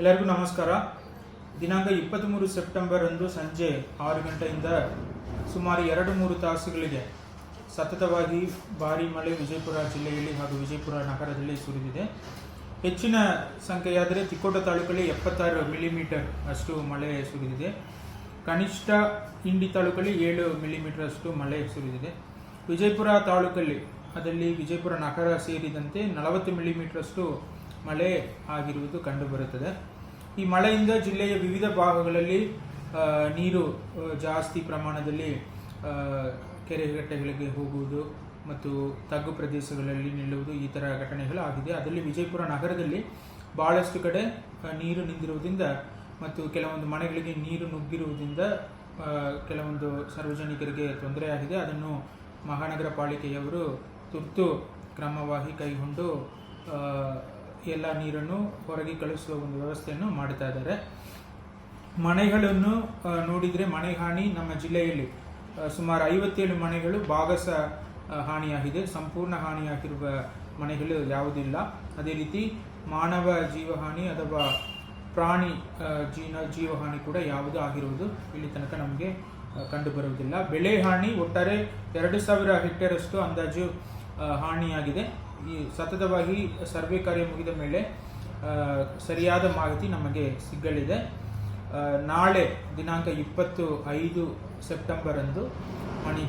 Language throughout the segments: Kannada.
ಎಲ್ಲರಿಗೂ ನಮಸ್ಕಾರ. ದಿನಾಂಕ 23 ಸೆಪ್ಟೆಂಬರ್ ಅಂದು ಸಂಜೆ 6 ಗಂಟೆಯಿಂದ ಸುಮಾರು 2-3 ತಾಸುಗಳಿಗೆ ಸತತವಾಗಿ ಭಾರೀ ಮಳೆ ವಿಜಯಪುರ ಜಿಲ್ಲೆಯಲ್ಲಿ ಹಾಗೂ ವಿಜಯಪುರ ನಗರದಲ್ಲಿ ಸುರಿದಿದೆ. ಹೆಚ್ಚಿನ ಸಂಖ್ಯೆಯಾದರೆ ತಿಕೋಟ ತಾಲೂಕಲ್ಲಿ 76 ಮಿಲಿಮೀಟರ್ ಅಷ್ಟು ಮಳೆ ಸುರಿದಿದೆ. ಕನಿಷ್ಠ ಇಂಡಿ ತಾಲೂಕಲ್ಲಿ 7 ಮಿಲಿಮೀಟರ್ ಅಷ್ಟು ಮಳೆ ಸುರಿದಿದೆ. ವಿಜಯಪುರ ತಾಲೂಕಲ್ಲಿ ಅದರಲ್ಲಿ ವಿಜಯಪುರ ನಗರ ಸೇರಿದಂತೆ 40 ಮಿಲಿಮೀಟರ್ ಅಷ್ಟು ಮಳೆ ಆಗಿರುವುದು ಕಂಡುಬರುತ್ತದೆ. ಈ ಮಳೆಯಿಂದ ಜಿಲ್ಲೆಯ ವಿವಿಧ ಭಾಗಗಳಲ್ಲಿ ನೀರು ಜಾಸ್ತಿ ಪ್ರಮಾಣದಲ್ಲಿ ಕೆರೆಗಟ್ಟೆಗಳಿಗೆ ಹೋಗುವುದು ಮತ್ತು ತಗ್ಗು ಪ್ರದೇಶಗಳಲ್ಲಿ ನಿಲ್ಲುವುದು ಈ ಥರ ಘಟನೆಗಳು ಆಗಿದೆ. ಅದರಲ್ಲಿ ವಿಜಯಪುರ ನಗರದಲ್ಲಿ ಭಾಳಷ್ಟು ಕಡೆ ನೀರು ನಿಂತಿರುವುದರಿಂದ ಮತ್ತು ಕೆಲವೊಂದು ಮನೆಗಳಿಗೆ ನೀರು ನುಗ್ಗಿರುವುದರಿಂದ ಕೆಲವೊಂದು ಸಾರ್ವಜನಿಕರಿಗೆ ತೊಂದರೆಯಾಗಿದೆ. ಅದನ್ನು ಮಹಾನಗರ ಪಾಲಿಕೆಯವರು ತುರ್ತು ಕ್ರಮವಾಗಿ ಕೈಗೊಂಡು ಎಲ್ಲ ನೀರನ್ನು ಹೊರಗೆ ಕಳಿಸುವ ಒಂದು ವ್ಯವಸ್ಥೆಯನ್ನು ಮಾಡ್ತಾ ಇದ್ದಾರೆ. ಮನೆಗಳನ್ನು ನೋಡಿದರೆ ಮನೆ ಹಾನಿ ನಮ್ಮ ಜಿಲ್ಲೆಯಲ್ಲಿ ಸುಮಾರು 57 ಮನೆಗಳು ಭಾಗಸ ಹಾನಿಯಾಗಿದೆ. ಸಂಪೂರ್ಣ ಹಾನಿಯಾಗಿರುವ ಮನೆಗಳು ಯಾವುದಿಲ್ಲ. ಅದೇ ರೀತಿ ಮಾನವ ಜೀವಹಾನಿ ಅಥವಾ ಪ್ರಾಣಿ ಜೀವಹಾನಿ ಕೂಡ ಯಾವುದು ಆಗಿರುವುದು ಇಲ್ಲಿ ತನಕ ನಮಗೆ ಕಂಡುಬರುವುದಿಲ್ಲ. ಬೆಳೆ ಹಾನಿ ಒಟ್ಟಾರೆ 2000 ಹೆಕ್ಟೇರ್ ಅಷ್ಟು ಅಂದಾಜು ಹಾನಿಯಾಗಿದೆ. ಈ ಸತತವಾಗಿ ಸರ್ವೆ ಕಾರ್ಯ ಮುಗಿದ ಮೇಲೆ ಸರಿಯಾದ ಮಾಹಿತಿ ನಮಗೆ ಸಿಗಲಿದೆ. ನಾಳೆ ದಿನಾಂಕ 25 ಸೆಪ್ಟೆಂಬರ್ ಅಂದು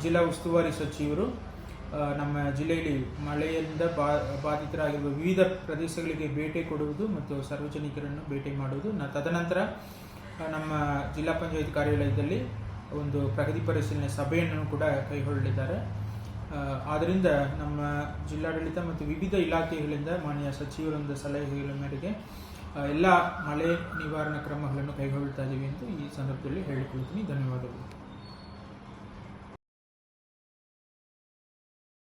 ಜಿಲ್ಲಾ ಉಸ್ತುವಾರಿ ಸಚಿವರು ನಮ್ಮ ಜಿಲ್ಲೆಯಲ್ಲಿ ಮಳೆಯಿಂದ ಬಾಧಿತರಾಗಿರುವ ವಿವಿಧ ಪ್ರದೇಶಗಳಿಗೆ ಭೇಟಿ ಕೊಡುವುದು ಮತ್ತು ಸಾರ್ವಜನಿಕರನ್ನು ಭೇಟಿ ಮಾಡುವುದು. ತದನಂತರ ನಮ್ಮ ಜಿಲ್ಲಾ ಪಂಚಾಯತ್ ಕಾರ್ಯಾಲಯದಲ್ಲಿ ಒಂದು ಪ್ರಗತಿ ಪರಿಶೀಲನೆ ಸಭೆಯನ್ನು ಕೂಡ ಕೈಗೊಳ್ಳಲಿದ್ದಾರೆ. ಆದ್ದರಿಂದ ನಮ್ಮ ಜಿಲ್ಲಾಡಳಿತ ಮತ್ತು ವಿವಿಧ ಇಲಾಖೆಗಳಿಂದ ಮಾನ್ಯ ಸಚಿವರೊಂದು ಸಲಹೆಗಳ ಮೇರೆಗೆ ಎಲ್ಲ ಮಳೆ ನಿವಾರಣಾ ಕ್ರಮಗಳನ್ನು ಕೈಗೊಳ್ಳುತ್ತಾ ಇದ್ದೀವಿ ಎಂದು ಈ ಸಂದರ್ಭದಲ್ಲಿ ಹೇಳಿಕೊಳ್ತೀನಿ. ಧನ್ಯವಾದಗಳು.